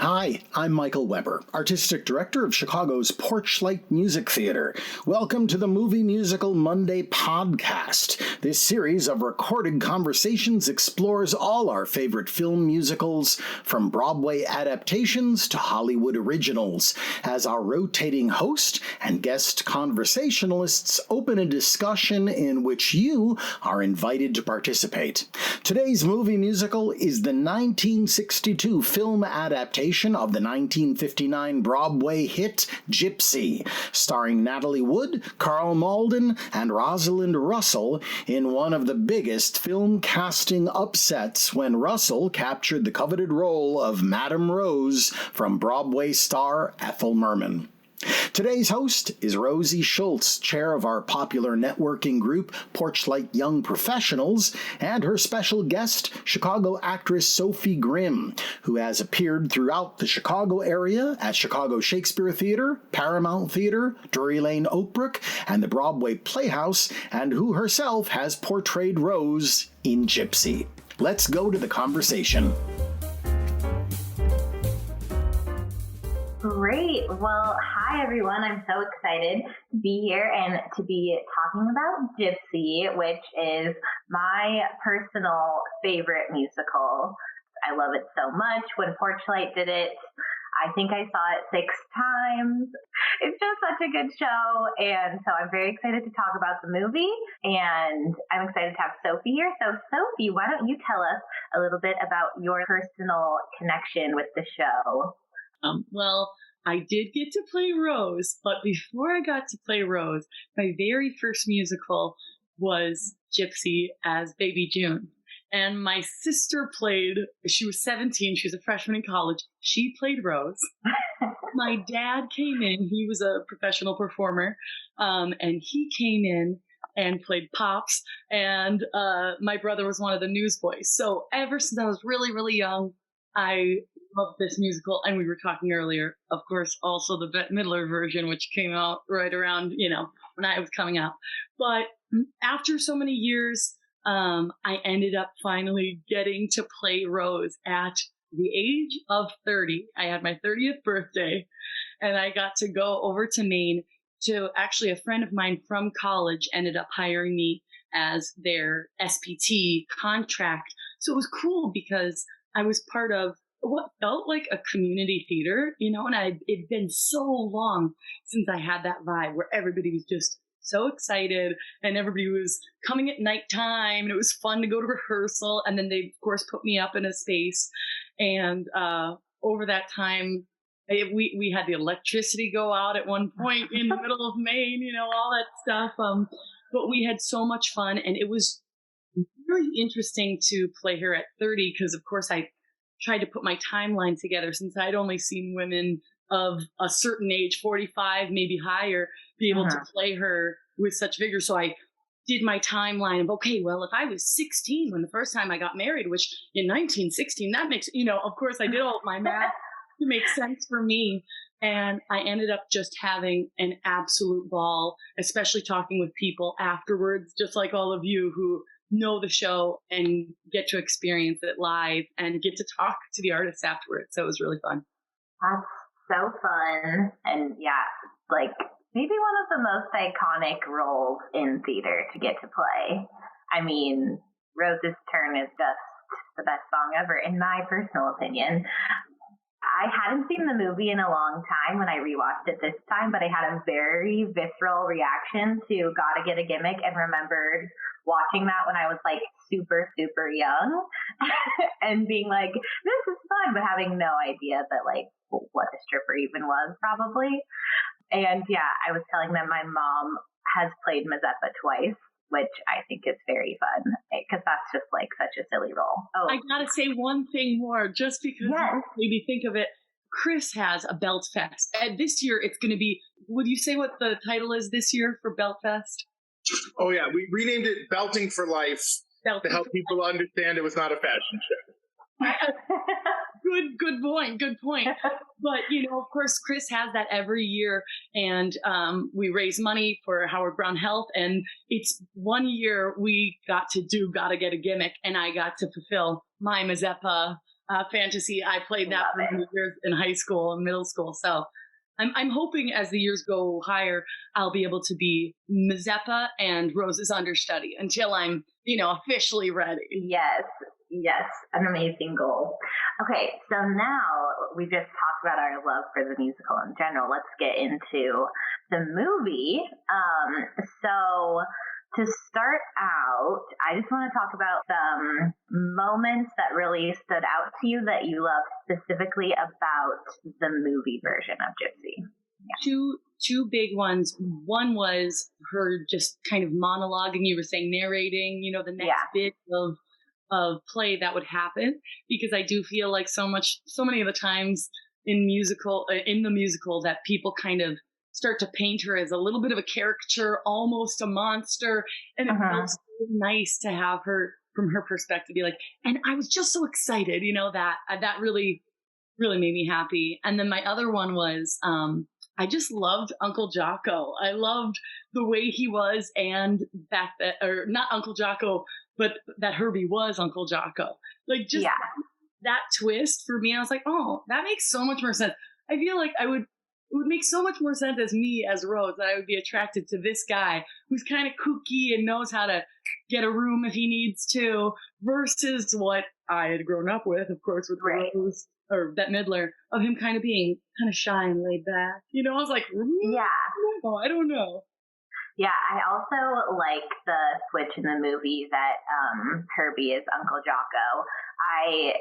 Hi, I'm Michael Weber, Artistic Director of Chicago's Porchlight Music Theater. Welcome to the Movie Musical Monday podcast. This series of recorded conversations explores all our favorite film musicals, from Broadway adaptations to Hollywood originals, as our rotating host and guest conversationalists open a discussion in which you are invited to participate. Today's movie musical is the 1962 film adaptation of the 1959 Broadway hit Gypsy, starring Natalie Wood, Carl Malden, and Rosalind Russell in one of the biggest film casting upsets when Russell captured the coveted role of Madame Rose from Broadway star Ethel Merman. Today's host is Rosie Schultz, chair of our popular networking group Porchlight Young Professionals, and her special guest, Chicago actress Sophie Grimm, who has appeared throughout the Chicago area at Chicago Shakespeare Theater, Paramount Theater, Drury Lane Oakbrook, and the Broadway Playhouse, and who herself has portrayed Rose in Gypsy. Let's go to the conversation. Great. Well, hi everyone. I'm so excited to be here and to be talking about Gypsy, which is my personal favorite musical. I love it so much. When Porchlight did it, I think I saw it 6 times. It's just such a good show. And so I'm very excited to talk about the movie. And I'm excited to have Sophie here. So Sophie, why don't you tell us a little bit about your personal connection with the show? Well, I did get to play Rose, but before I got to play Rose, my very first musical was Gypsy as Baby June. And my sister she was 17, she was a freshman in college. She played Rose. My dad came in, he was a professional performer, and he came in and played Pops. And my brother was one of the newsboys. So ever since I was really, really young, I love this musical, and we were talking earlier, of course, also the Bette Midler version, which came out right around, when I was coming out. But after so many years, I ended up finally getting to play Rose at the age of 30. I had my 30th birthday, and I got to go over to Maine to actually a friend of mine from college ended up hiring me as their SPT contract. So it was cool because I was part of what felt like a community theater, and it'd been so long since I had that vibe where everybody was just so excited and everybody was coming at nighttime and it was fun to go to rehearsal. And then they, of course, put me up in a space. And over that time, we had the electricity go out at one point in the middle of Maine, all that stuff. But we had so much fun, and it was really interesting to play her at 30 because, of course, I tried to put my timeline together since I'd only seen women of a certain age, 45, maybe higher, be able to play her with such vigor. So I did my timeline of, okay, well, if I was 16 when the first time I got married, which in 1916, that makes, of course I did all of my math to make sense for me. And I ended up just having an absolute ball, especially talking with people afterwards, just like all of you who know the show and get to experience it live and get to talk to the artists afterwards. So it was really fun. That's so fun. And yeah, like maybe one of the most iconic roles in theater to get to play. I mean, Rose's Turn is just the best song ever, in my personal opinion. I hadn't seen the movie in a long time when I rewatched it this time, but I had a very visceral reaction to Gotta Get a Gimmick and remembered watching that when I was like super, super young and being like, this is fun, but having no idea that like what a stripper even was probably. And yeah, I was telling them my mom has played Mazeppa twice, which I think is very fun because that's just like such a silly role. Oh, I gotta say one thing more, just because you made me think of it. Chris has a Belt Fest. And this year it's going to be, would you say what the title is this year for Belt Fest? Oh, yeah. We renamed it Belting for Life to help people understand it was not a fashion show. Good point. But, of course, Chris has that every year. And we raise money for Howard Brown Health. And it's one year we got to do Gotta Get a Gimmick. And I got to fulfill my Mazeppa fantasy. I played that for many years in high school and middle school. So I'm hoping as the years go higher, I'll be able to be Mazeppa and Rose's understudy until I'm, officially ready. Yes, an amazing goal. Okay, so now we just talked about our love for the musical in general. Let's get into the movie. So to start out, I just want to talk about some moments that really stood out to you that you loved specifically about the movie version of Gypsy. Yeah. Two big ones. One was her just kind of monologuing. You were saying narrating, the next bit of play that would happen, because I do feel like so many of the times in the musical that people kind of start to paint her as a little bit of a caricature, almost a monster. And it felt so nice to have her, from her perspective, be like, and I was just so excited, that really, really made me happy. And then my other one was, I just loved Uncle Jocko. I loved the way he was, and or not Uncle Jocko, but that Herbie was Uncle Jocko. Like, just that twist for me, I was like, oh, that makes so much more sense. I feel like it would make so much more sense as me, as Rose, that I would be attracted to this guy who's kind of kooky and knows how to get a room if he needs to, versus what I had grown up with, of course, with Rose, or Bette Midler, of him kind of being kind of shy and laid back. I was like, I don't know. Yeah, I also like the switch in the movie that Herbie is Uncle Jocko. I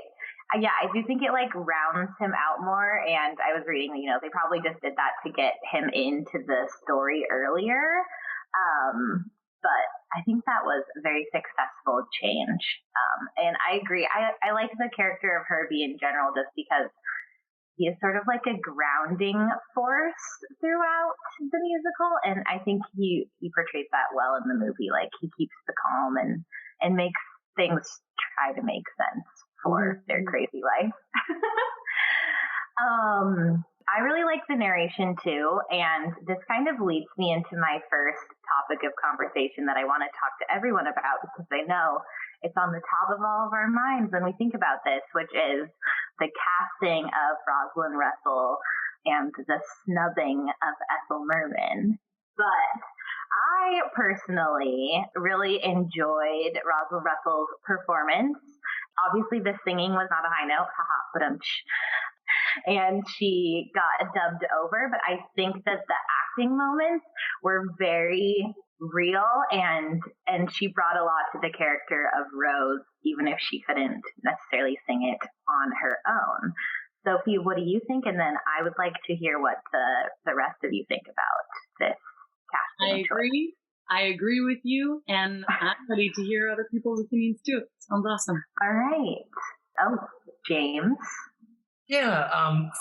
do think it rounds him out more, and I was reading, they probably just did that to get him into the story earlier. But I think that was a very successful change. And I agree. I like the character of Herbie in general, just because he is sort of like a grounding force throughout the musical, and I think he portrays that well in the movie. Like, he keeps the calm and makes things try to make sense for their crazy life. I really like the narration too, and this kind of leads me into my first topic of conversation that I want to talk to everyone about, because I know it's on the top of all of our minds when we think about this, which is the casting of Rosalind Russell and the snubbing of Ethel Merman. But I personally really enjoyed Rosalind Russell's performance. Obviously, the singing was not a high note, but and she got dubbed over, but I think that the acting moments were very real, and she brought a lot to the character of Rose, even if she couldn't necessarily sing it on her own. Sophie, what do you think? And then I would like to hear what the rest of you think about this casting. I agree with you, and I'm ready to hear other people's opinions too. Sounds awesome. All right. Oh, James. Yeah,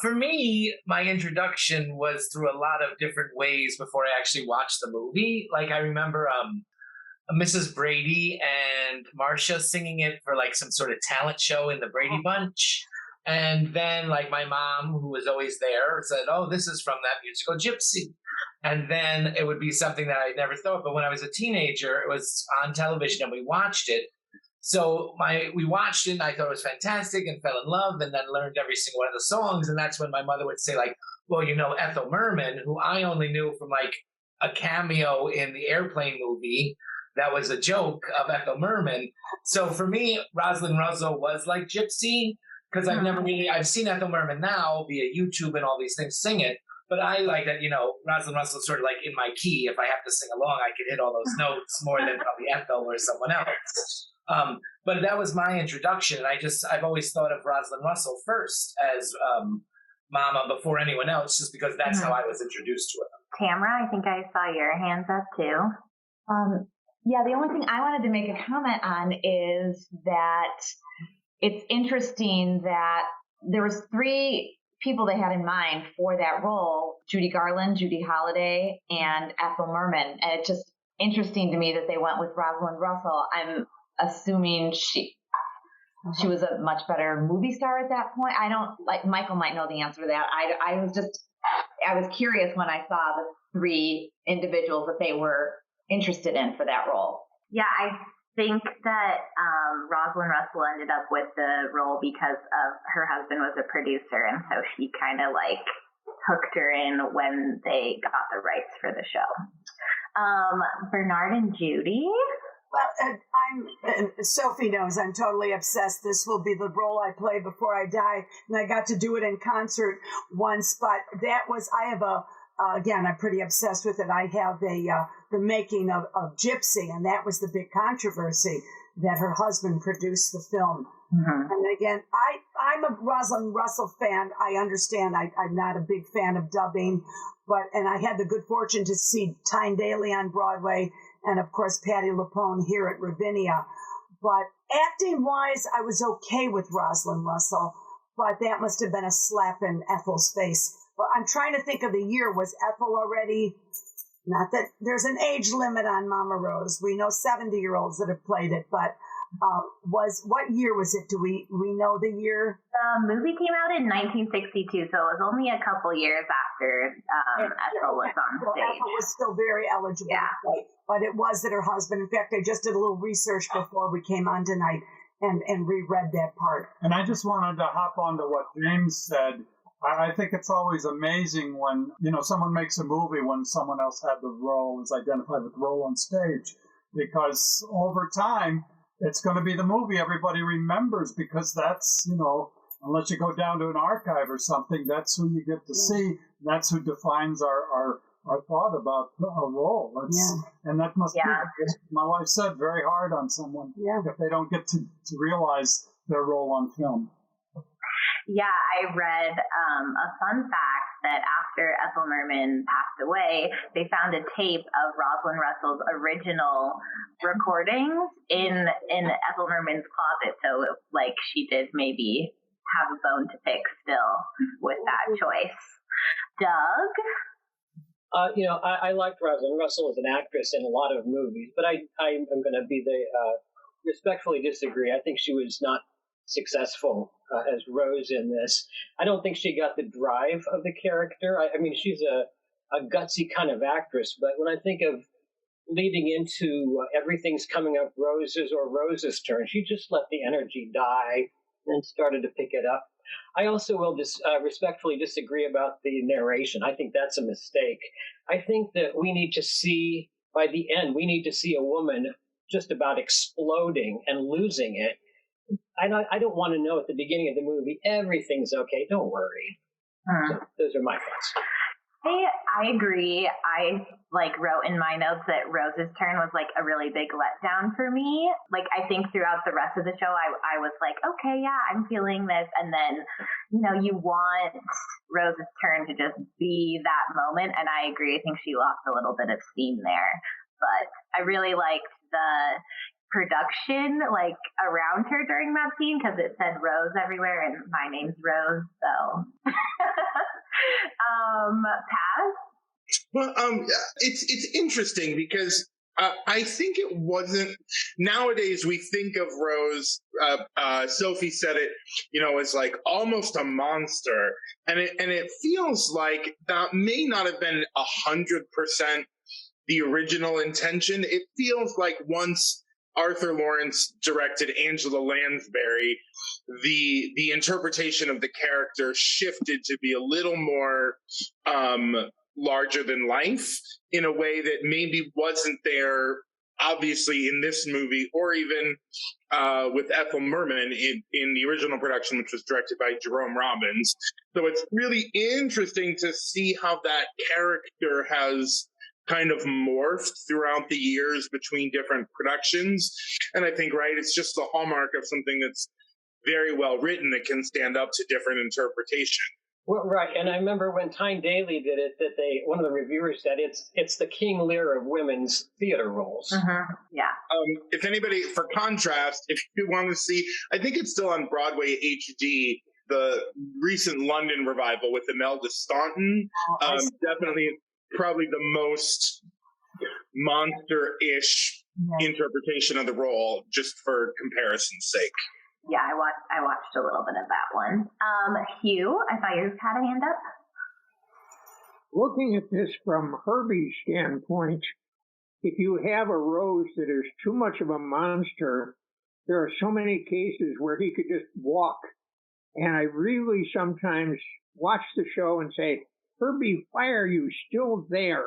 for me, my introduction was through a lot of different ways before I actually watched the movie. Like, I remember Mrs. Brady and Marcia singing it for some sort of talent show in the Brady Bunch. And then my mom, who was always there, said, oh, this is from that musical Gypsy. And then it would be something that I never thought. But when I was a teenager, it was on television and we watched it. So we watched it and I thought it was fantastic and fell in love, and then learned every single one of the songs. And that's when my mother would say, well, Ethel Merman, who I only knew from a cameo in the Airplane movie that was a joke of Ethel Merman. So for me, Rosalind Russell was like Gypsy, because I've seen Ethel Merman now via YouTube and all these things sing it. But I like that, Rosalind Russell's sort of in my key. If I have to sing along, I could hit all those notes more than probably Ethel or someone else. But that was my introduction. I've always thought of Rosalind Russell first as Mama before anyone else, just because that's how I was introduced to her. Tamara, I think I saw your hands up too. Yeah, the only thing I wanted to make a comment on is that it's interesting that there was 3 people they had in mind for that role: Judy Garland, Judy Holliday, and Ethel Merman. And it's just interesting to me that they went with Rosalind Russell. I'm assuming she was a much better movie star at that point. I don't, Michael might know the answer to that. I was curious when I saw the 3 individuals that they were interested in for that role. Yeah, think that Rosalind Russell ended up with the role because of her husband was a producer, and so she kind of like hooked her in when they got the rights for the show. Bernard and Judy. Well, Sophie knows I'm totally obsessed. This will be the role I play before I die, and I got to do it in concert once. But I have again, I'm pretty obsessed with it. I have the making of Gypsy, and that was the big controversy that her husband produced the film. Mm-hmm. And again, I'm a Rosalind Russell fan. I understand I'm not a big fan of dubbing, and I had the good fortune to see Tyne Daly on Broadway, and of course Patti LuPone here at Ravinia. But acting-wise, I was okay with Rosalind Russell, but that must have been a slap in Ethel's face. Well, I'm trying to think of the year. Was Ethel already? Not that there's an age limit on Mama Rose. We know 70-year-olds that have played it, but what year was it? Do we know the year? The movie came out in 1962, so it was only a couple years after Ethel was on stage. Ethel was still very eligible to play, but it was that her husband. In fact, I just did a little research before we came on tonight and reread that part. And I just wanted to hop onto what James said. I think it's always amazing when, someone makes a movie when someone else had the role, is identified with the role on stage, because over time, it's going to be the movie everybody remembers, because that's, unless you go down to an archive or something, that's who you get to see. That's who defines our thought about a role. And that must be, my wife said, very hard on someone if they don't get to realize their role on film. Yeah, I read a fun fact that after Ethel Merman passed away, they found a tape of Rosalind Russell's original recordings in Ethel Merman's closet. So, she did maybe have a bone to pick still with that choice. Doug? I liked Rosalind Russell as an actress in a lot of movies, but I am going to respectfully disagree. I think she was not successful as Rose in this. I don't think she got the drive of the character. I mean, she's a gutsy kind of actress, but when I think of leading into everything's coming up Rose's turn, she just let the energy die and started to pick it up. I also will respectfully disagree about the narration. I think that's a mistake. I think that we need to see, by the end, a woman just about exploding and losing it. I don't want to know at the beginning of the movie, everything's okay, don't worry. So those are my thoughts. I agree. I wrote in my notes that Rose's turn was a really big letdown for me. I think throughout the rest of the show, I was like, okay, yeah, I'm feeling this. And then, you want Rose's turn to just be that moment. And I agree. I think she lost a little bit of steam there. But I really liked the production around her during that scene, because it said Rose everywhere and my name's Rose, so Paz? Well, it's interesting because I think it wasn't. Nowadays we think of Rose. Sophie said it, as almost a monster, and it feels like that may not have been 100% the original intention. It feels like once Arthur Lawrence directed Angela Lansbury, the interpretation of the character shifted to be a little more larger than life in a way that maybe wasn't there, obviously, in this movie, or even with Ethel Merman in the original production, which was directed by Jerome Robbins. So it's really interesting to see how that character has kind of morphed throughout the years between different productions. And I think, it's just the hallmark of something that's very well written that can stand up to different interpretation. Well, right. And I remember when Tyne Daly did it, that one of the reviewers said it's the King Lear of women's theater roles. Mm-hmm. Yeah. If anybody, for contrast, if you want to see, I think it's still on Broadway HD, the recent London revival with Imelda Staunton, definitely probably the most monster-ish interpretation of the role, just for comparison's sake. Yeah, I watched a little bit of that one. Hugh, I thought you had a hand up. Looking at this from Herbie's standpoint, if you have a Rose that is too much of a monster, there are so many cases where he could just walk. And I really sometimes watch the show and say, Herbie, why are you still there?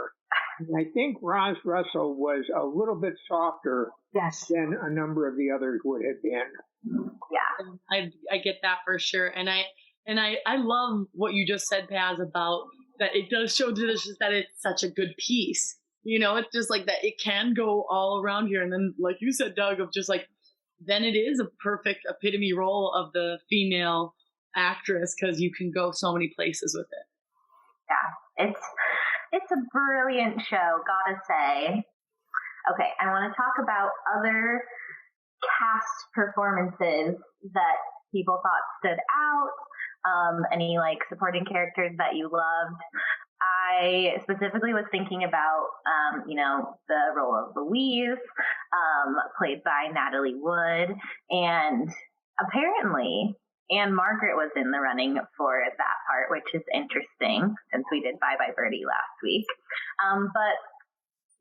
And I think Roz Russell was a little bit softer than a number of the others would have been. Yeah. I get that for sure. And I love what you just said, Paz, about that it does show just that it's such a good piece. You know, it's just like that it can go all around here. And then, like you said, Doug, of just like, then it is a perfect epitome role of the female actress because you can go so many places with it. Yeah, it's a brilliant show, gotta say. Okay, I want to talk about other cast performances that people thought stood out. Any like supporting characters that you loved. I specifically was thinking about, the role of Louise, played by Natalie Wood, and apparently Anne Margaret was in the running for that part, which is interesting since we did Bye Bye Birdie last week. But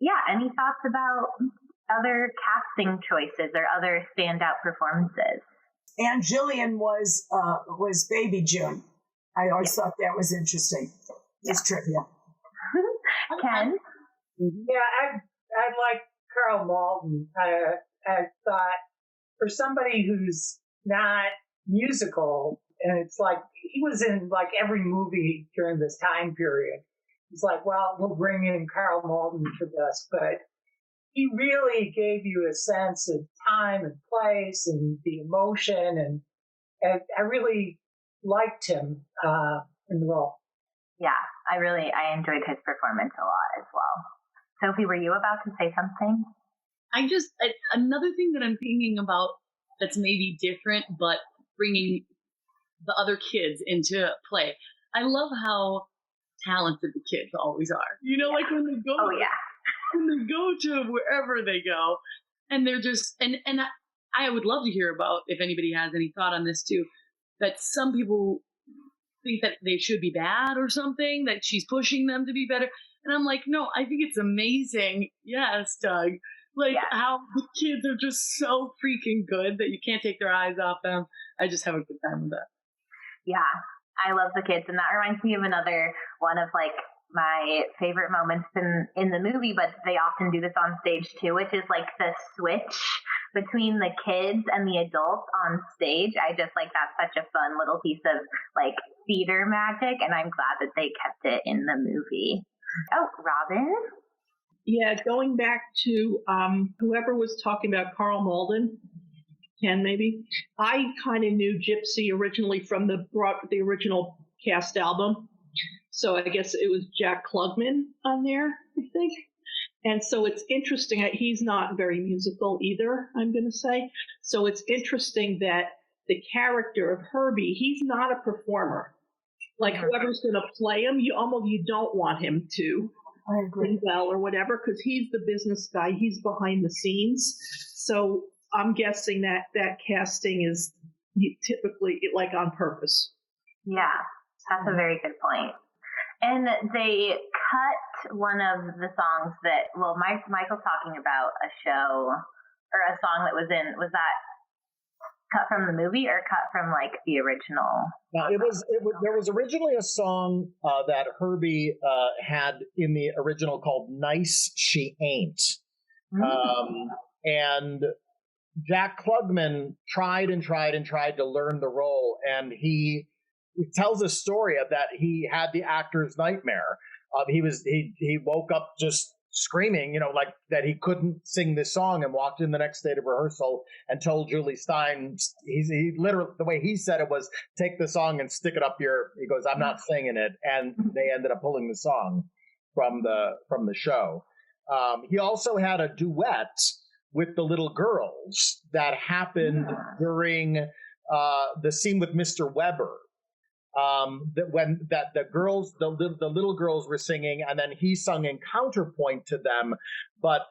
yeah, any thoughts about other casting choices or other standout performances? And Jillian was Baby June. I always thought that was interesting. It's trivia. Ken? Yeah, I like Carl Malden. I thought for somebody who's not musical, and it's like he was in like every movie during this time period. It's like, well, we'll bring in Carl Malden for this, but he really gave you a sense of time and place and the emotion, and I really liked him in the role. Yeah, I enjoyed his performance a lot as well. Sophie, were you about to say something? Another thing that I'm thinking about that's maybe different, but bringing the other kids into play. I love how talented the kids always are. You know, like when they go, when they go to wherever they go, and they're just, and I would love to hear about if anybody has any thought on this too. That some people think that they should be bad or something, that she's pushing them to be better. And I'm like, no, I think it's amazing. Yes, Doug. Like how the kids are just so freaking good that you can't take their eyes off them. I just have a good time with that. Yeah, I love the kids. And that reminds me of another one of like my favorite moments in the movie, but they often do this on stage too, which is like the switch between the kids and the adults on stage. I just like that's such a fun little piece of like theater magic, and I'm glad that they kept it in the movie. Oh, Robin? Yeah, going back to whoever was talking about Carl Malden, Ken maybe, I kind of knew Gypsy originally from the original cast album. So I guess it was Jack Klugman on there, I think. And so it's interesting. He's not very musical either, I'm going to say. So it's interesting that the character of Herbie, he's not a performer. Like whoever's going to play him, you don't want him to. I agree. Well, or whatever, because he's the business guy. He's behind the scenes. So I'm guessing that casting is typically like on purpose. Yeah, that's a very good point. And they cut one of the songs that, well, Michael's talking about a show or a song that was that cut from the movie or cut from like the original? Now there was originally a song that Herbie had in the original called "Nice She Ain't," and Jack Klugman tried to learn the role, and he tells a story of that he had the actor's nightmare. He woke up just screaming, like that he couldn't sing this song, and walked in the next day to rehearsal and told Julie Stein, he literally, the way he said it was, take the song and stick it up he goes, I'm not singing it. And they ended up pulling the song from the show. He also had a duet with the little girls that happened during the scene with Mr. Weber. The little girls were singing, and then he sung in counterpoint to them. But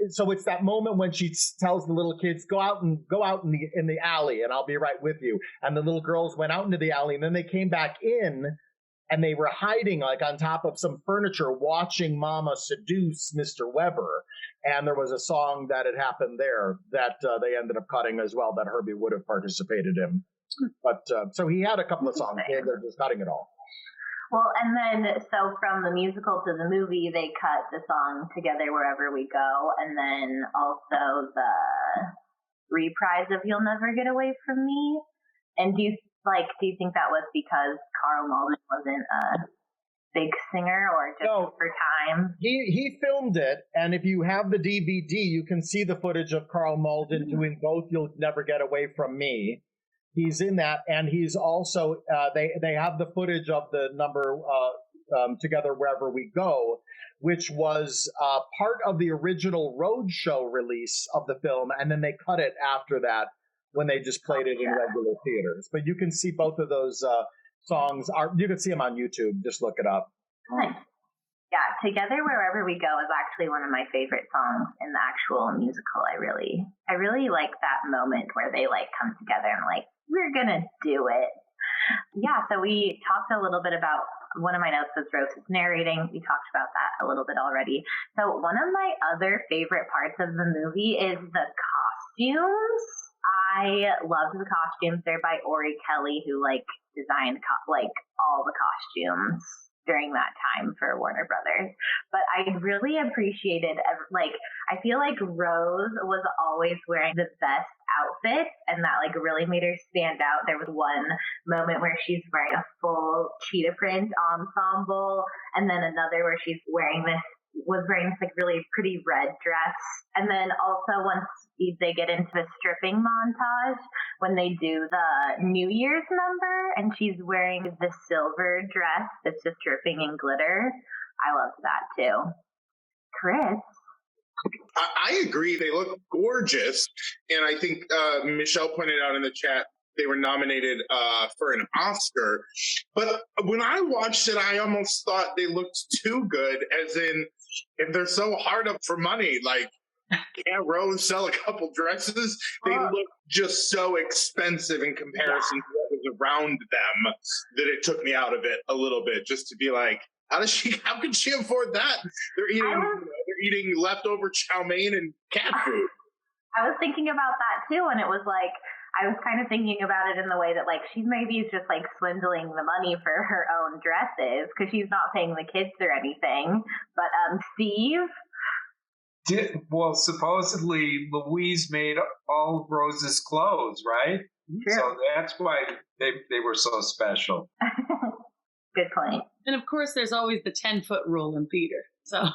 so it's that moment when she tells the little kids, go out in the alley, and I'll be right with you. And the little girls went out into the alley, and then they came back in and they were hiding like on top of some furniture watching Mama seduce Mr. Weber. And there was a song that had happened there that they ended up cutting as well that Herbie would have participated in. But so he had a couple of songs. They ended up just cutting it all. Well, and then, so from the musical to the movie, they cut the song Together Wherever We Go, and then also the reprise of You'll Never Get Away From Me. And do you think that was because Carl Malden wasn't a big singer or just for time? He filmed it, and if you have the DVD, you can see the footage of Carl Malden doing both You'll Never Get Away From Me. He's in that, and he's also, they have the footage of the number Together Wherever We Go, which was part of the original Roadshow release of the film, and then they cut it after that when they just played it in regular theaters. But you can see both of those songs. You can see them on YouTube. Just look it up. Nice. Yeah, Together Wherever We Go is actually one of my favorite songs in the actual musical. I really like that moment where they come together and we're gonna do it. Yeah, so we talked a little bit about, one of my notes was Rose's narrating. We talked about that a little bit already. So one of my other favorite parts of the movie is the costumes. I loved the costumes. They're by Ori Kelly, who designed all the costumes during that time for Warner Brothers. But I really appreciated, I feel like Rose was always wearing the best outfit, and that really made her stand out. There was one moment where she's wearing a full cheetah print ensemble, and then another where she's wearing this really pretty red dress. And then also once they get into the stripping montage, when they do the New Year's number and she's wearing the silver dress that's just dripping in glitter. I loved that too. Chris? I agree. They look gorgeous. And I think Michelle pointed out in the chat they were nominated for an Oscar. But when I watched it, I almost thought they looked too good, as in, if they're so hard up for money, can't Rose sell a couple dresses? They look just so expensive in comparison to what was around them that it took me out of it a little bit, just to be like, how can she afford that? They're eating leftover chow mein and cat food. I was thinking about that too, and it was I was kind of thinking about it in the way that she maybe is just swindling the money for her own dresses because she's not paying the kids or anything. But Steve? Well, supposedly Louise made all of Rose's clothes, right? True. So that's why they were so special. Good point. And of course, there's always the 10-foot rule in theater. So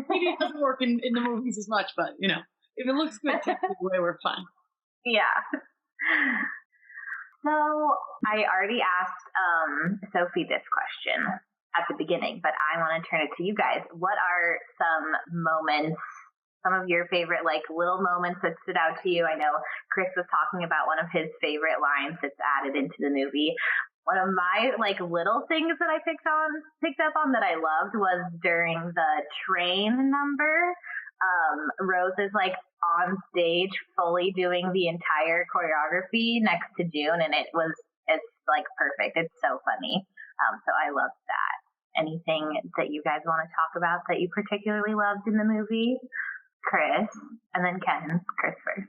maybe it doesn't work in the movies as much, but if it looks good, 10 feet away, we're fine. Yeah. So I already asked Sophie this question at the beginning, but I want to turn it to you guys. What are some moments, some of your favorite little moments that stood out to you? I know Chris was talking about one of his favorite lines that's added into the movie. One of my little things that I picked up on that I loved was during the train number. Rose is on stage fully doing the entire choreography next to June, and it's perfect. It's so funny. So I loved that. Anything that you guys want to talk about that you particularly loved in the movie? Chris, and then Ken. Chris first.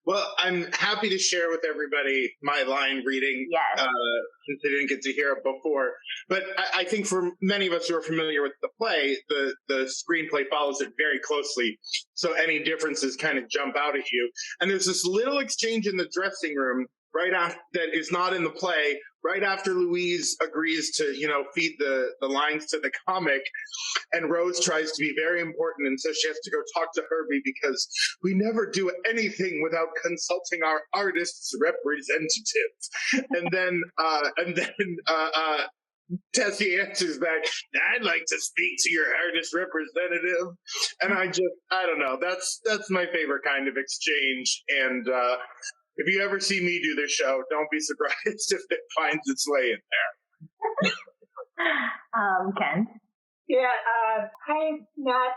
Well, I'm happy to share with everybody my line reading, since they didn't get to hear it before. But I think for many of us who are familiar with the play, the screenplay follows it very closely. So any differences kind of jump out at you. And there's this little exchange in the dressing room right after, that is not in the play, right after Louise agrees to, feed the lines to the comic, and Rose tries to be very important, and so she has to go talk to Herbie because we never do anything without consulting our artist's representative. And then Tessie answers back, I'd like to speak to your artist representative. And I don't know, that's my favorite kind of exchange. And if you ever see me do this show, don't be surprised if it finds its way in there. Ken? Yeah, I've not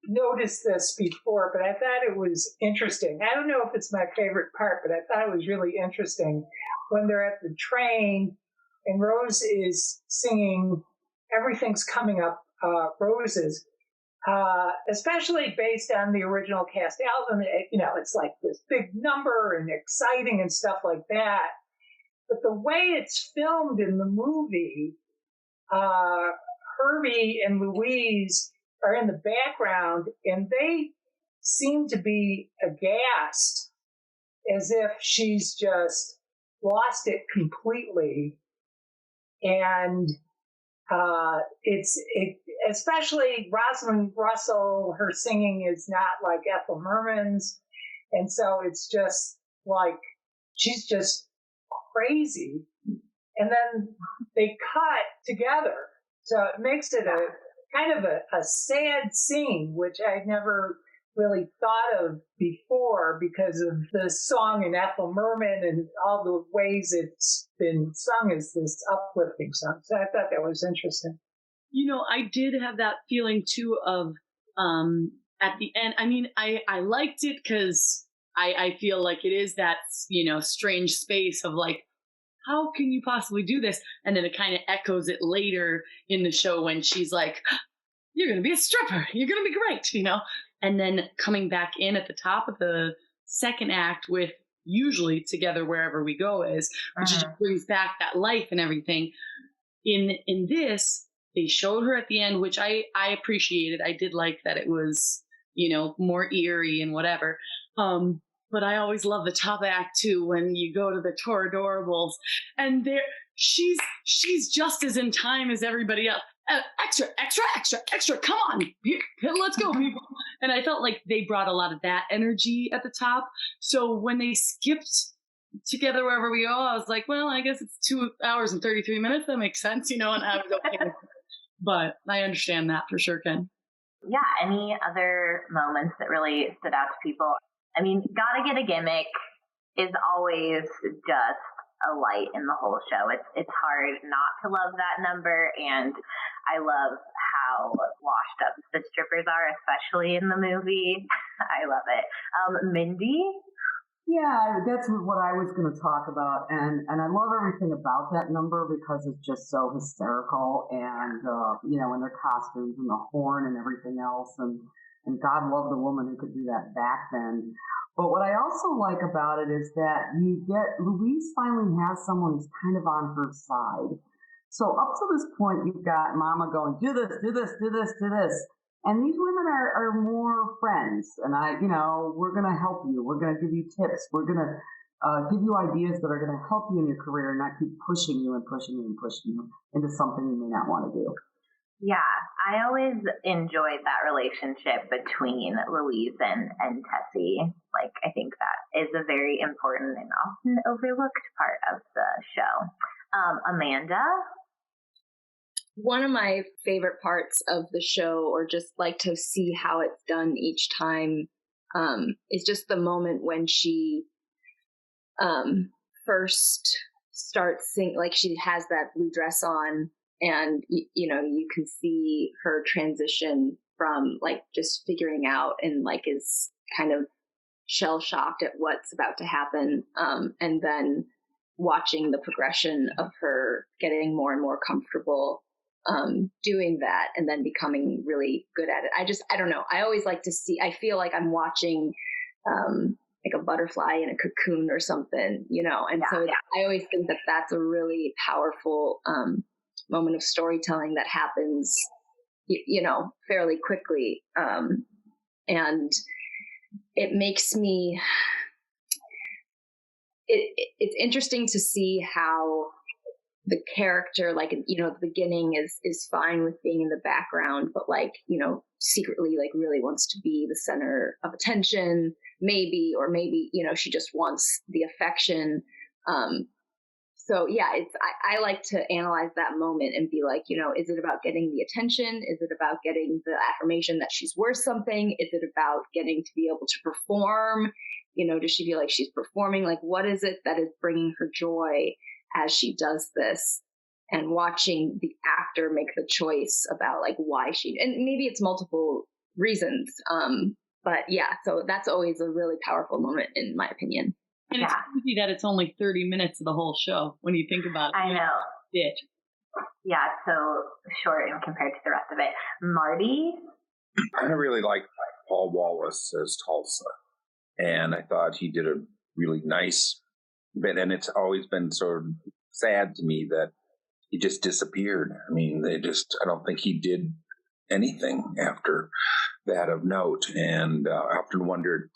noticed this before, but I thought it was interesting. I don't know if it's my favorite part, but I thought it was really interesting when they're at the train and Rose is singing Everything's Coming Up Roses, especially based on the original cast album. It's like this big number and exciting and stuff like that. But the way it's filmed in the movie, Herbie and Louise are in the background, and they seem to be aghast, as if she's just lost it completely. And especially Rosalind Russell, her singing is not like Ethel Merman's, and so it's just like she's just crazy. And then they cut together, so it makes it a kind of a sad scene, which I'd never really thought of before because of the song in Ethel Merman and all the ways it's been sung as this uplifting song. So I thought that was interesting. I did have that feeling too of at the end. I mean, I liked it because I feel like it is that, strange space of like, how can you possibly do this? And then it kind of echoes it later in the show when she's like, you're going to be a stripper. You're going to be great, And then coming back in at the top of the second act with usually Together Wherever We Go is, which just brings back that life and everything. In this, they showed her at the end, which I appreciated. I did like that it was, more eerie and whatever. But I always love the top act too, when you go to the Toradorables and she's just as in time as everybody else. Extra, come on, let's go, people. And I felt like they brought a lot of that energy at the top. So when they skipped Together Wherever We Go, I was like, well, I guess it's 2 hours and 33 minutes. That makes sense, and I was okay with it. But I understand that for sure, Ken. Yeah, any other moments that really stood out to people? I mean, Gotta Get a Gimmick is always just a light in the whole show. It's hard not to love that number, and I love how washed up the strippers are, especially in the movie. I love it. Mindy? Yeah, that's what I was going to talk about, and I love everything about that number because it's just so hysterical, and and their costumes and the horn and everything else, and God love the woman who could do that back then. But what I also like about it is that Louise finally has someone who's kind of on her side. So up to this point, you've got Mama going, do this, do this, do this, do this. And these women are more friends. And we're going to help you. We're going to give you tips. We're going to give you ideas that are going to help you in your career and not keep pushing you and pushing you and pushing you into something you may not want to do. Yeah, I always enjoyed that relationship between Louise and Tessie. Like, I think that is a very important and often overlooked part of the show. Amanda? One of my favorite parts of the show, or just like to see how it's done each time, is just the moment when she first starts singing, like she has that blue dress on, and you can see her transition from like just figuring out and like is kind of shell shocked at what's about to happen, and then watching the progression of her getting more and more comfortable doing that and then becoming really good at it. I don't know. I always like to see, I feel like I'm watching like a butterfly in a cocoon or something, and I always think that that's a really powerful moment of storytelling that happens, fairly quickly. And it makes me, it's interesting to see how the character, like, the beginning is fine with being in the background, but like, secretly like really wants to be the center of attention, maybe she just wants the affection. So yeah, I like to analyze that moment and be like, is it about getting the attention? Is it about getting the affirmation that she's worth something? Is it about getting to be able to perform? Does she feel like she's performing? Like, what is it that is bringing her joy as she does this? And watching the actor make the choice about like why and maybe it's multiple reasons. But yeah, so that's always a really powerful moment in my opinion. And it's crazy that it's only 30 minutes of the whole show when you think about it. I know. bit. Yeah, so short and compared to the rest of it. Marty? I really liked Paul Wallace as Tulsa, and I thought he did a really nice bit, and it's always been sort of sad to me that he just disappeared. I mean, I don't think he did anything after that of note, and I often wondered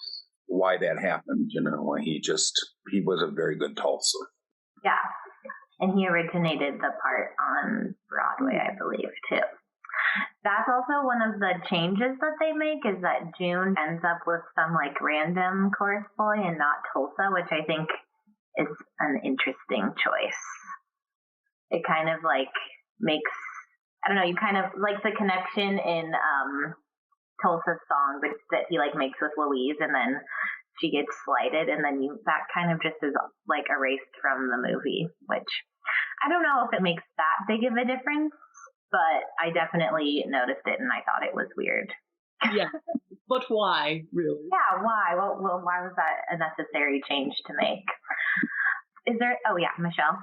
why that happened. He was a very good Tulsa. Yeah, and he originated the part on Broadway, I believe, too. That's also one of the changes that they make, is that June ends up with some random chorus boy and not Tulsa, which I think is an interesting choice. It kind of makes, I don't know, you kind of like the connection in Tulsa's song that he makes with Louise, and then she gets slighted, and then that kind of just is erased from the movie, which I don't know if it makes that big of a difference, but I definitely noticed it and I thought it was weird. Yeah, but why, really? Yeah, why? Well, why was that a necessary change to make? Is there? Oh yeah, Michelle.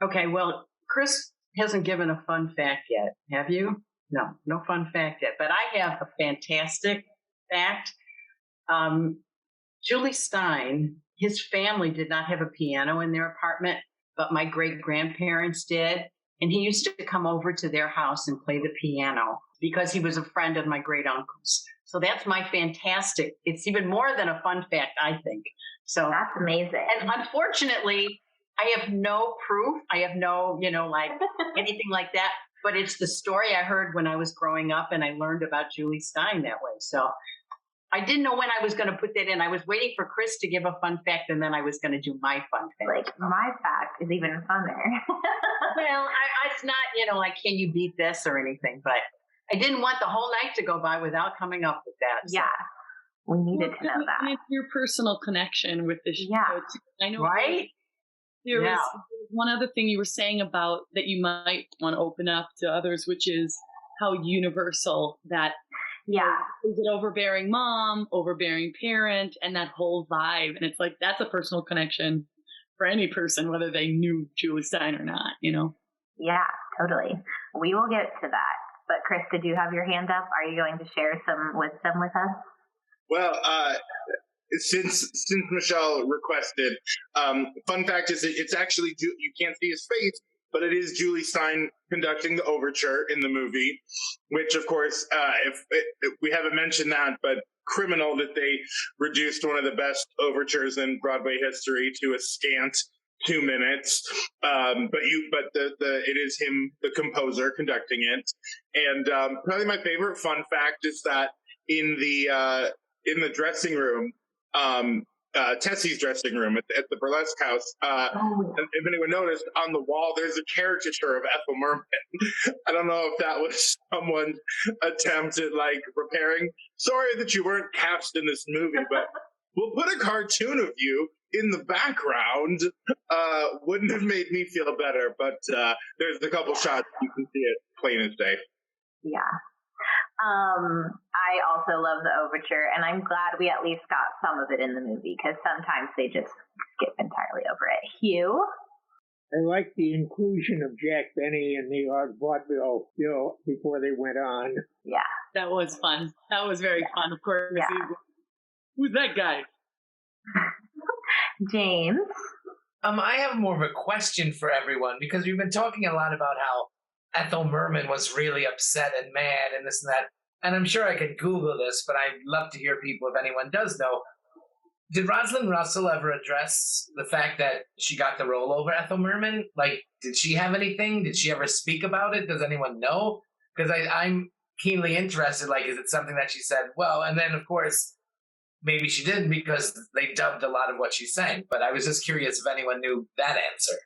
Okay, well, Chris hasn't given a fun fact yet. Have you? No fun fact yet. But I have a fantastic fact. Julie Stein, his family did not have a piano in their apartment, but my great-grandparents did. And he used to come over to their house and play the piano because he was a friend of my great-uncle's. So that's my fantastic. It's even more than a fun fact, I think. So that's amazing. And unfortunately, I have no proof. I have no, anything like that. But it's the story I heard when I was growing up, and I learned about Julie Stein that way. So I didn't know when I was going to put that in. I was waiting for Chris to give a fun fact, and then I was going to do my fun fact. My fact is even funner. Well, it's not, can you beat this or anything? But I didn't want the whole night to go by without coming up with that. So. Yeah, we needed to know that. And it's your personal connection with the show. Yeah. I know. Right? There was one other thing you were saying about that you might want to open up to others, which is how universal that is it overbearing mom, overbearing parent, and that whole vibe. And it's that's a personal connection for any person, whether they knew Julie Stein or not, Yeah, totally. We will get to that. But Chris, did you have your hand up? Are you going to share some wisdom with us? Well, since Michelle requested, fun fact is it's actually, you can't see his face, but it is Julie Stein conducting the overture in the movie, which of course, if we haven't mentioned that, but criminal that they reduced one of the best overtures in Broadway history to a scant 2 minutes. It is him, the composer, conducting it. And probably my favorite fun fact is that in the dressing room, Tessie's dressing room at the burlesque house. If anyone noticed, on the wall there's a caricature of Ethel Merman. I don't know if that was someone's attempt at repairing. Sorry that you weren't cast in this movie, but we'll put a cartoon of you in the background. Wouldn't have made me feel better, but there's a couple shots you can see it plain as day. Yeah. I also love the overture, and I'm glad we at least got some of it in the movie, because sometimes they just skip entirely over it. Hugh? I like the inclusion of Jack Benny in the vaudeville bill before they went on. Yeah. That was fun. That was very fun, of course. Yeah. Who's that guy? James? I have more of a question for everyone, because we've been talking a lot about how Ethel Merman was really upset and mad and this and that. And I'm sure I could Google this, but I'd love to hear people, if anyone does know. Did Rosalind Russell ever address the fact that she got the role over Ethel Merman? Did she have anything? Did she ever speak about it? Does anyone know? Because I'm keenly interested. Is it something that she said? Well, and then, of course, maybe she didn't, because they dubbed a lot of what she sang. But I was just curious if anyone knew that answer.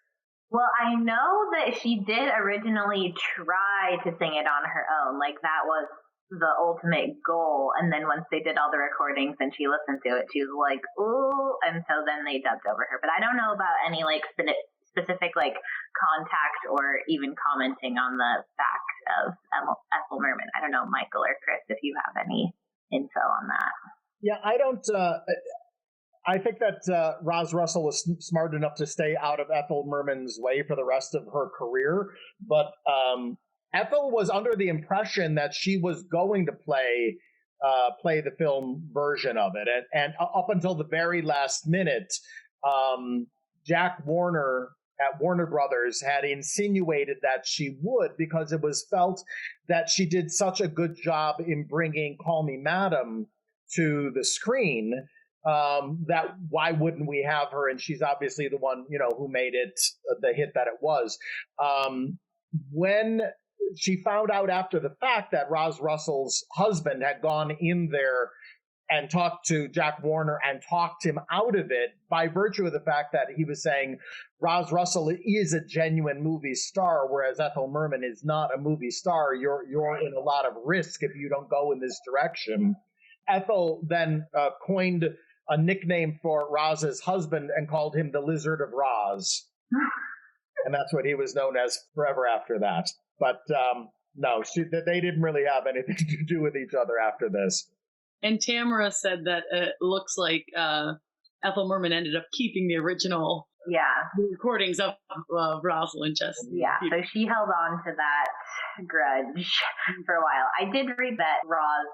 Well, I know that she did originally try to sing it on her own. That was the ultimate goal. And then once they did all the recordings and she listened to it, she was like, ooh. And so then they dubbed over her. But I don't know about any specific contact or even commenting on the fact of Ethel Merman. I don't know, Michael or Chris, if you have any info on that. Yeah, I don't. I think that Roz Russell was smart enough to stay out of Ethel Merman's way for the rest of her career, but Ethel was under the impression that she was going to play the film version of it, and up until the very last minute, Jack Warner at Warner Brothers had insinuated that she would, because it was felt that she did such a good job in bringing Call Me Madam to the screen, that why wouldn't we have her? And she's obviously the one, who made it the hit that it was. When she found out after the fact that Roz Russell's husband had gone in there and talked to Jack Warner and talked him out of it by virtue of the fact that he was saying Roz Russell is a genuine movie star, whereas Ethel Merman is not a movie star. You're in a lot of risk if you don't go in this direction. Ethel then coined a nickname for Roz's husband and called him the Lizard of Roz. And that's what he was known as forever after that. But no, they didn't really have anything to do with each other after this. And Tamara said that it looks like Ethel Merman ended up keeping the original recordings of Rosalind. So she held on to that grudge for a while. I did read that Roz,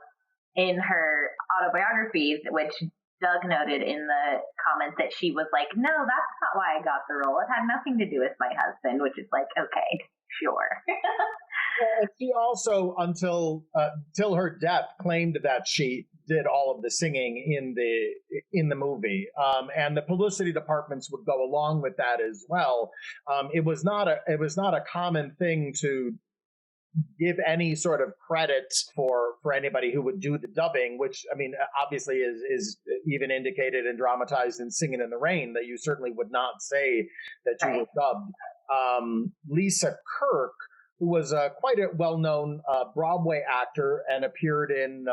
in her autobiographies, which Doug noted in the comments, that she was like, no, that's not why I got the role. It had nothing to do with my husband, which is like, okay, sure. And she also, till her death, claimed that she did all of the singing in the movie, and the publicity departments would go along with that as well. It was not a common thing to give any sort of credit for anybody who would do the dubbing, which, I mean, obviously is even indicated and dramatized in Singing in the Rain, that you certainly would not say that you were dubbed. Lisa Kirk, who was quite a well-known Broadway actor and appeared in,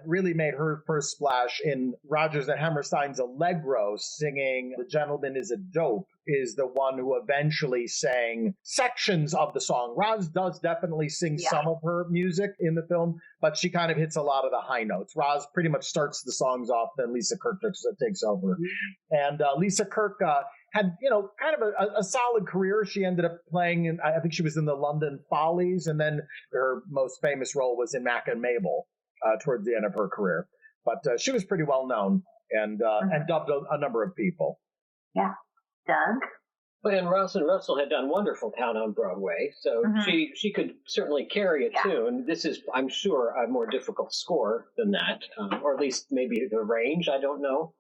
really made her first splash in Rodgers and Hammerstein's Allegro, singing The Gentleman is a Dope, is the one who eventually sang sections of the song. Roz does definitely sing some of her music in the film, but she kind of hits a lot of the high notes. Roz pretty much starts the songs off, then Lisa Kirk takes over. And Lisa Kirk had, kind of a solid career. She ended up playing, I think she was in the London Follies, and then her most famous role was in Mac and Mabel towards the end of her career. But she was pretty well known and dubbed a number of people. Yeah. Doug? Well, and Rosalind Russell had done wonderful Town on Broadway, so she could certainly carry a tune. This is, I'm sure, a more difficult score than that, or at least maybe the range, I don't know.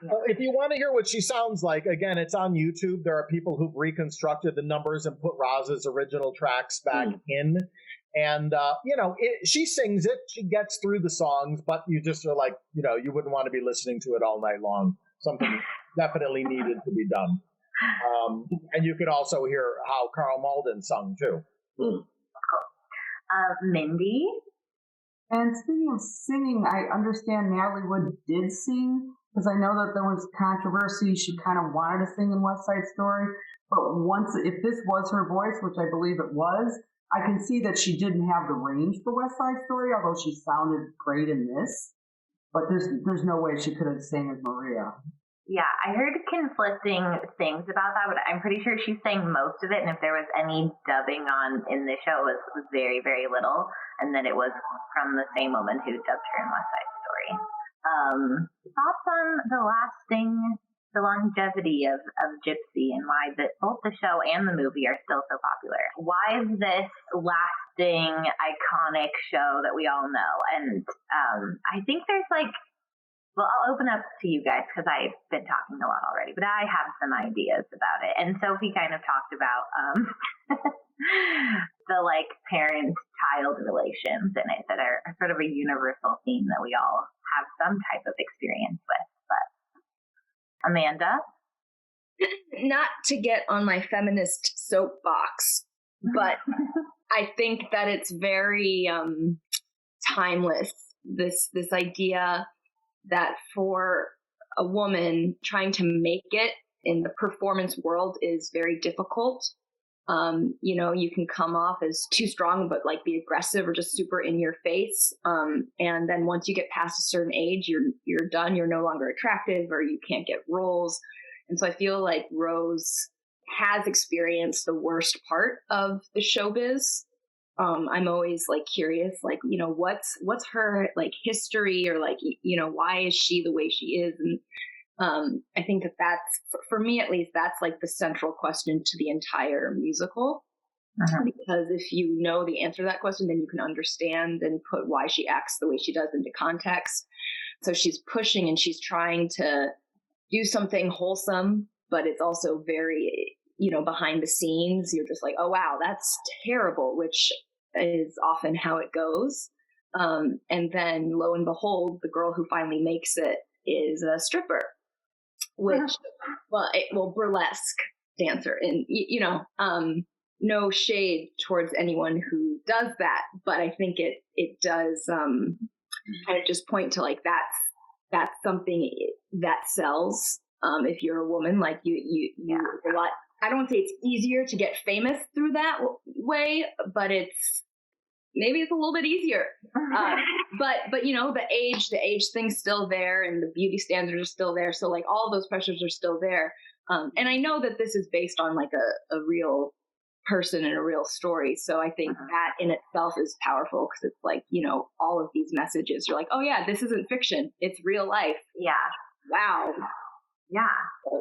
Well, if you want to hear what she sounds like, again, it's on YouTube. There are people who've reconstructed the numbers and put Roz's original tracks back in. And, she sings it. She gets through the songs, but you just are like, you wouldn't want to be listening to it all night long. Something definitely needed to be done. And you could also hear how Carl Malden sung, too. Mindy? And speaking of singing, I understand Natalie Wood did sing, because I know that there was controversy. She kind of wanted to sing in West Side Story, but if this was her voice, which I believe it was, I can see that she didn't have the range for West Side Story, although she sounded great in this. But there's no way she could have sang as Maria. Yeah, I heard conflicting things about that, but I'm pretty sure she sang most of it, and if there was any dubbing in the show, it was very, very little, and then it was from the same woman who dubbed her in West Side Story. Thoughts on the longevity of Gypsy, and why both the show and the movie are still so popular? Why is this lasting, iconic show that we all know? And I think there's I'll open up to you guys because I've been talking a lot already, but I have some ideas about it. And Sophie kind of talked about the parent-child relations in it that are sort of a universal theme that we all have some type of experience with. But Amanda? Not to get on my feminist soapbox, but I think that it's very timeless, this idea that for a woman trying to make it in the performance world is very difficult. You can come off as too strong, but like be aggressive or just super in your face. And then once you get past a certain age, you're done. You're no longer attractive, or you can't get roles. And so I feel like Rose has experienced the worst part of the showbiz. I'm always like curious, like, what's her like history, or like, why is she the way she is? And I think that's, for me at least, that's like the central question to the entire musical. Because if you know the answer to that question, then you can understand and put why she acts the way she does into context. So she's pushing and she's trying to do something wholesome, but it's also very, behind the scenes, you're just like, oh, wow, that's terrible, which is often how it goes. And then lo and behold, the girl who finally makes it is a stripper, which, burlesque dancer. And, no shade towards anyone who does that, but I think it does kind of just point to like, that's something that sells. If you're a woman, like you a lot. I don't want to say it's easier to get famous through that way, but maybe it's a little bit easier. But the age thing's still there, and the beauty standards are still there. So like all those pressures are still there. And I know that this is based on like a real person and a real story. So I think that in itself is powerful, because it's like, all of these messages, you're like, oh yeah, this isn't fiction. It's real life. Yeah. Wow. Yeah.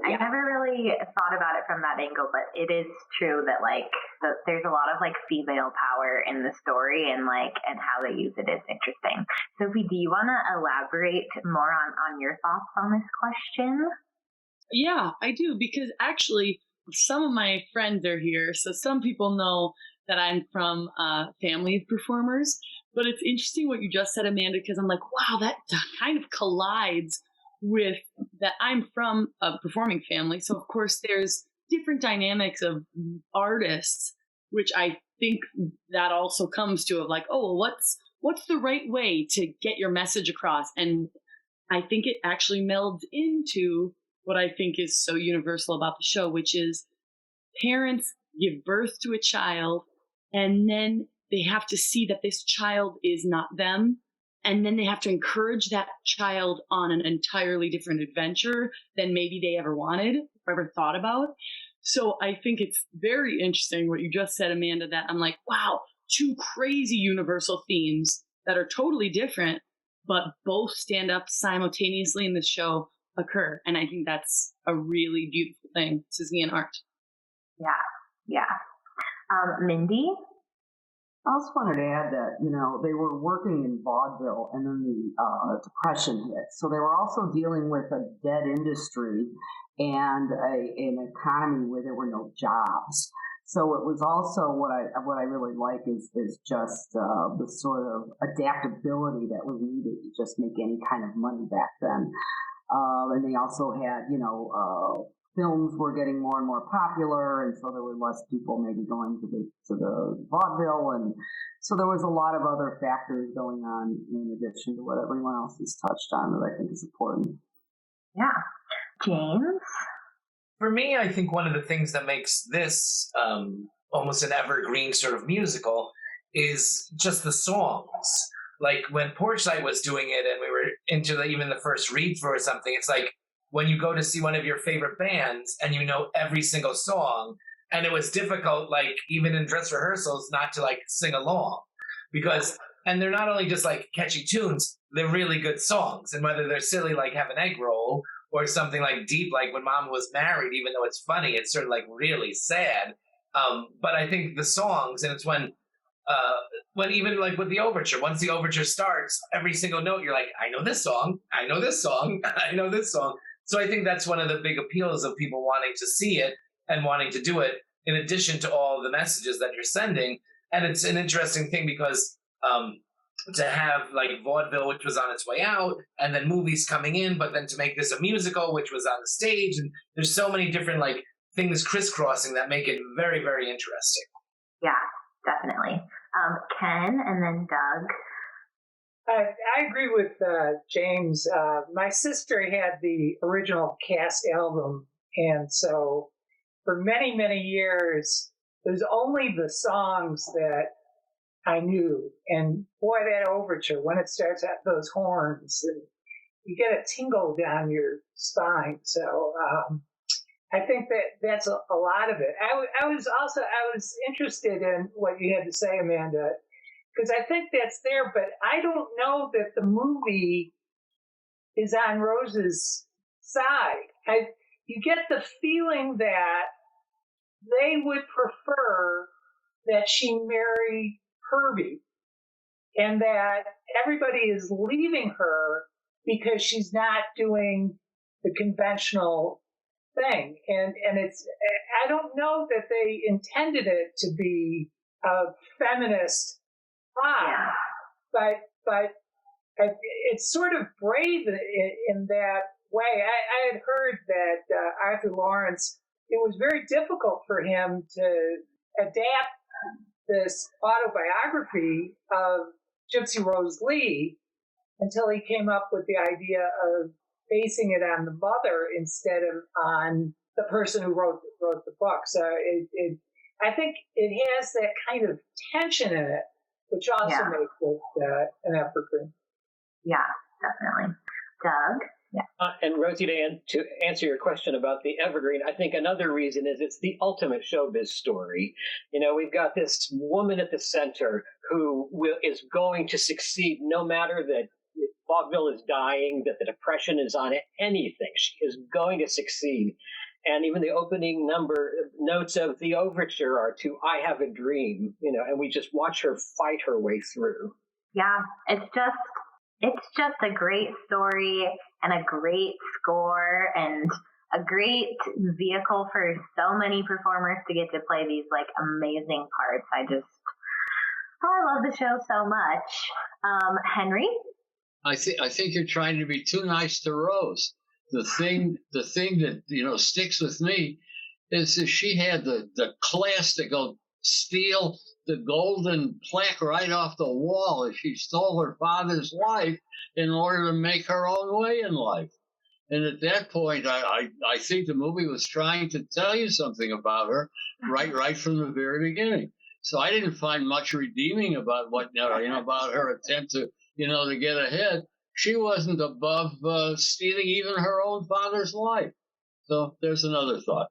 I never really thought about it from that angle, but it is true that like there's a lot of like female power in the story, and how they use it is interesting. Sophie, do you want to elaborate more on your thoughts on this question? Yeah, I do, because actually some of my friends are here. So some people know that I'm from a family of performers, but it's interesting what you just said, Amanda, because I'm like, wow, that kind of collides with that. I'm from a performing family. So of course there's different dynamics of artists, which I think that also comes to of like, oh, well, what's the right way to get your message across? And I think it actually melds into what I think is so universal about the show, which is parents give birth to a child, and then they have to see that this child is not them. And then they have to encourage that child on an entirely different adventure than maybe they ever wanted or ever thought about. So I think it's very interesting what you just said, Amanda, that I'm like, wow, two crazy universal themes that are totally different, but both stand up simultaneously in the show occur. And I think that's a really beautiful thing to see in art. Yeah. Mindy? I also wanted to add that, they were working in vaudeville, and then the Depression hit. So they were also dealing with a dead industry and an economy where there were no jobs. So it was also what I really like is just the sort of adaptability that was needed to just make any kind of money back then. And they also had, films were getting more and more popular, and so there were less people maybe going to the vaudeville, and so there was a lot of other factors going on in addition to what everyone else has touched on that I think is important. Yeah. James? For me, I think one of the things that makes this almost an evergreen sort of musical is just the songs. Like when Porchlight was doing it and we were into even the first read through or something, it's like when you go to see one of your favorite bands and you know every single song, and it was difficult, like even in dress rehearsals, not to like sing along, because, and they're not only just like catchy tunes, they're really good songs. And whether they're silly like Have an Egg Roll or something like deep like When Mama Was Married, even though it's funny, it's sort of like really sad. But I think the songs, and it's when even like with the overture, once the overture starts, every single note, you're like, I know this song, I know this song, I know this song. So I think that's one of the big appeals of people wanting to see it and wanting to do it, in addition to all the messages that you're sending. And it's an interesting thing because to have like vaudeville, which was on its way out, and then movies coming in, but then to make this a musical, which was on the stage, and there's so many different like things crisscrossing that make it very, very interesting. Yeah, definitely. Ken and then Doug. I agree with James. My sister had the original cast album, and so for many, many years, there's only the songs that I knew. And boy, that overture, when it starts at those horns, and you get a tingle down your spine. So I think that's a lot of it. I was interested in what you had to say, Amanda, because I think that's there, but I don't know that the movie is on Rose's side. You get the feeling that they would prefer that she marry Herbie, and that everybody is leaving her because she's not doing the conventional thing. And it's, I don't know that they intended it to be a feminist plot, but it's sort of brave in that way. I had heard that Arthur Lawrence, it was very difficult for him to adapt this autobiography of Gypsy Rose Lee until he came up with the idea of basing it on the mother instead of on the person who wrote the book. So I think it has that kind of tension in it, which also makes it an effort. Yeah, definitely. Doug? Yeah. And Rosie, to answer your question about the evergreen, I think another reason is it's the ultimate showbiz story. You know, we've got this woman at the center who is going to succeed no matter that vaudeville is dying, that the depression is on it, anything. She is going to succeed. And even the opening notes of the overture are to I Have a Dream, you know, and we just watch her fight her way through. Yeah, it's just a great story and a great score and a great vehicle for so many performers to get to play these like amazing parts. I love the show so much. Henry? I think you're trying to be too nice to Rose. The thing that, you know, sticks with me is that she had the class to go steal the golden plaque right off the wall as she stole her father's life in order to make her own way in life. And at that point, I think the movie was trying to tell you something about her right from the very beginning. So I didn't find much redeeming about about her attempt to get ahead. She wasn't above stealing even her own father's life. So there's another thought.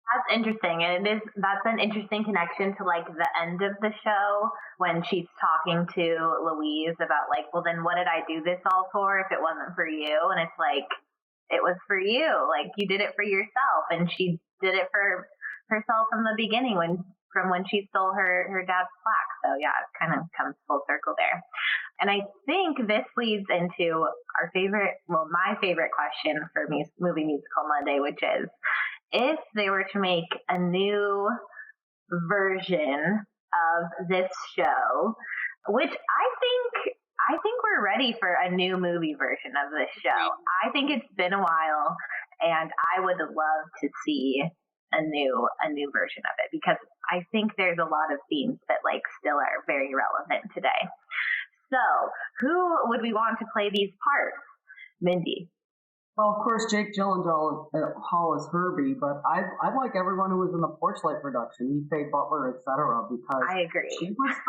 That's interesting. And that's an interesting connection to like the end of the show when she's talking to Louise about like, well, then what did I do this all for if it wasn't for you? And it's like, it was for you. Like you did it for yourself. And she did it for herself from the beginning from when she stole her dad's plaque. So yeah, it kind of comes full circle there. And I think this leads into my favorite question for Movie Musical Monday, which is, if they were to make a new version of this show, which I think we're ready for a new movie version of this show. I think it's been a while, and I would love to see a new version of it, because I think there's a lot of themes that like still are very relevant today. So, who would we want to play these parts? Mindy. Well, of course, Jake Gyllenhaal is Herbie, but I like everyone who was in the Porchlight production, Faye Butler, etc. Because I agree. That was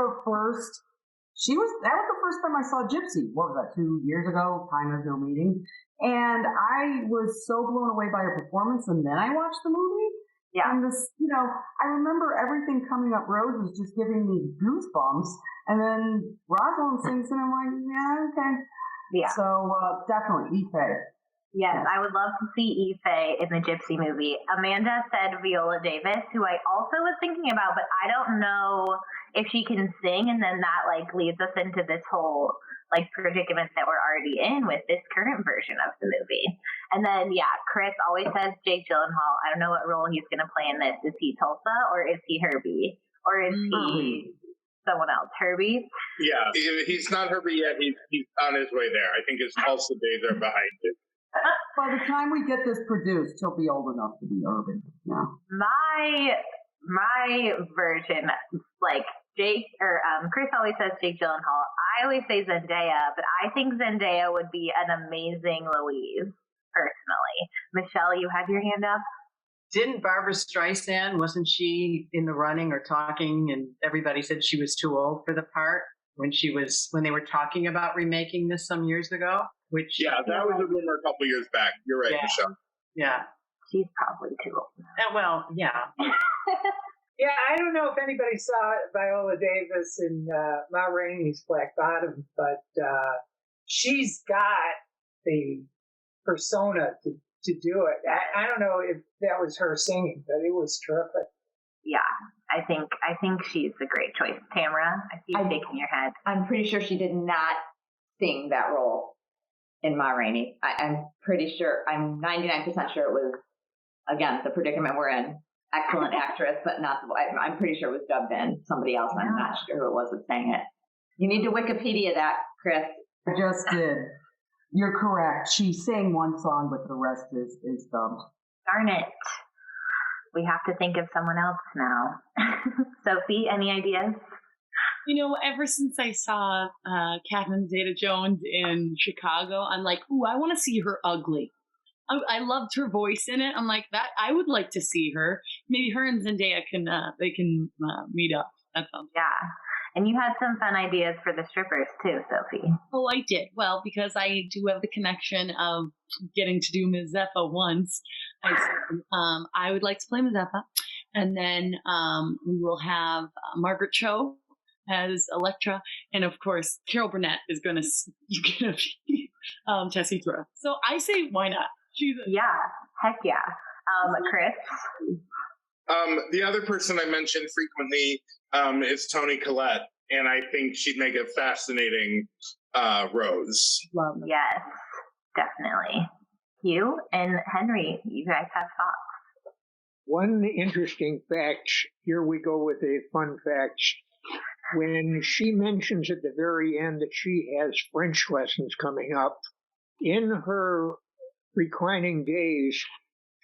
the first time I saw Gypsy. What was that, 2 years ago? Time has no meaning. And I was so blown away by her performance, and then I watched the movie. Yeah. And this, I remember everything coming up Rose was just giving me goosebumps. And then Rosalind sings, and I'm like, yeah, okay. Yeah. So definitely Ife. Yes, I would love to see Ife in the Gypsy movie. Amanda said Viola Davis, who I also was thinking about, but I don't know if she can sing, and then that like leads us into this whole like predicament that we're already in with this current version of the movie. And then Chris always says Jake Gyllenhaal. I don't know what role he's going to play in this. Is he Tulsa or is he Herbie or is he someone else? Herbie? Yeah, he's not Herbie yet. He's on his way there. I think his Tulsa days are behind him. By the time we get this produced, he'll be old enough to be Herbie. Yeah. My version, like Jake or Chris always says Jake Gyllenhaal. I always say Zendaya, but I think Zendaya would be an amazing Louise. Personally, Michelle, you have your hand up. Didn't Barbara Streisand, wasn't she in the running or talking, and everybody said she was too old for the part when they were talking about remaking this some years ago? Which that was a rumor a couple years back. You're right, Michelle. Yeah. She's probably too old. Well, yeah. Yeah, I don't know if anybody saw Viola Davis in Ma Rainey's Black Bottom, but she's got the persona to do it. I don't know if that was her singing, but it was terrific. Yeah, I think she's a great choice. Tamara, I see you shaking your head. I'm pretty sure she did not sing that role in Ma Rainey. I'm pretty sure, I'm 99% sure it was, again, the predicament we're in. Excellent actress, but not, I'm pretty sure it was dubbed in somebody else. I'm not sure who it was that sang it. You need to Wikipedia that, Chris. I just did. You're correct. She sang one song, but the rest is dubbed. Darn it. We have to think of someone else now. Sophie, any ideas? Ever since I saw Catherine Zeta-Jones in Chicago, I'm like, ooh, I want to see her ugly. I loved her voice in it. I'm like, that. I would like to see her. Maybe her and Zendaya can meet up. That sounds yeah. And you had some fun ideas for the strippers too, Sophie. Oh, I did. Well, because I do have the connection of getting to do Mazeppa once. I would like to play Mazeppa. And then we will have Margaret Cho as Elektra. And of course, Carol Burnett is going to be Tessie Thra. So I say, why not? Heck yeah. Chris? The other person I mentioned frequently is Toni Collette, and I think she'd make a fascinating Rose. Yes, definitely. Hugh and Henry, you guys have thoughts? One interesting fact, here we go with a fun fact. When she mentions at the very end that she has French lessons coming up, in her reclining days,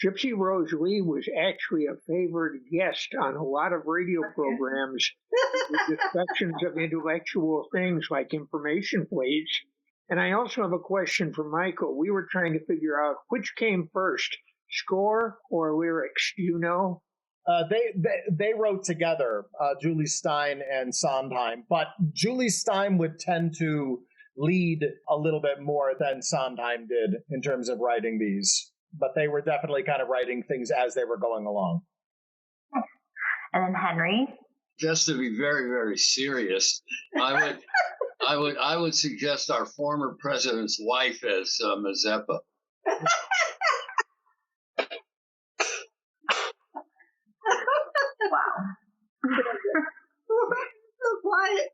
Gypsy Rose Lee was actually a favored guest on a lot of radio programs with discussions of intellectual things like information plates. And I also have a question for Michael. We were trying to figure out which came first, score or lyrics. Do you know? They wrote together, Julie Stein and Sondheim, but Julie Stein would tend to lead a little bit more than Sondheim did in terms of writing these. But they were definitely kind of writing things as they were going along. And then Henry? Just to be very, very serious, I would suggest our former president's wife as Mazeppa. Wow. So quiet.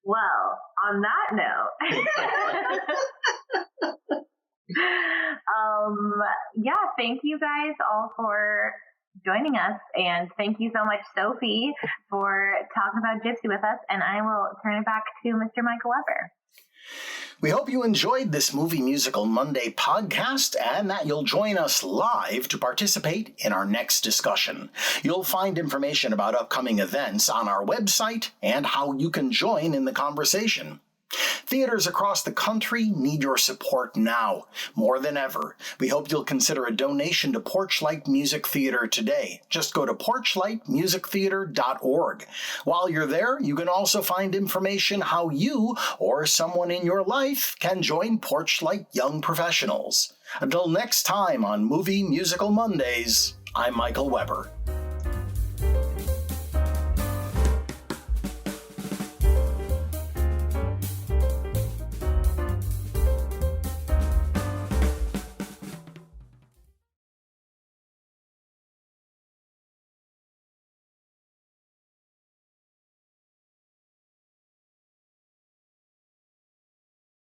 Well, on that note, thank you guys all for joining us, and thank you so much, Sophie, for talking about Gypsy with us, and I will turn it back to Mr. Michael Weber. We hope you enjoyed this Movie Musical Monday podcast and that you'll join us live to participate in our next discussion. You'll find information about upcoming events on our website and how you can join in the conversation. Theaters across the country need your support now, more than ever. We hope you'll consider a donation to Porchlight Music Theater today. Just go to porchlightmusictheater.org. While you're there, you can also find information how you or someone in your life can join Porchlight Young Professionals. Until next time on Movie Musical Mondays, I'm Michael Weber.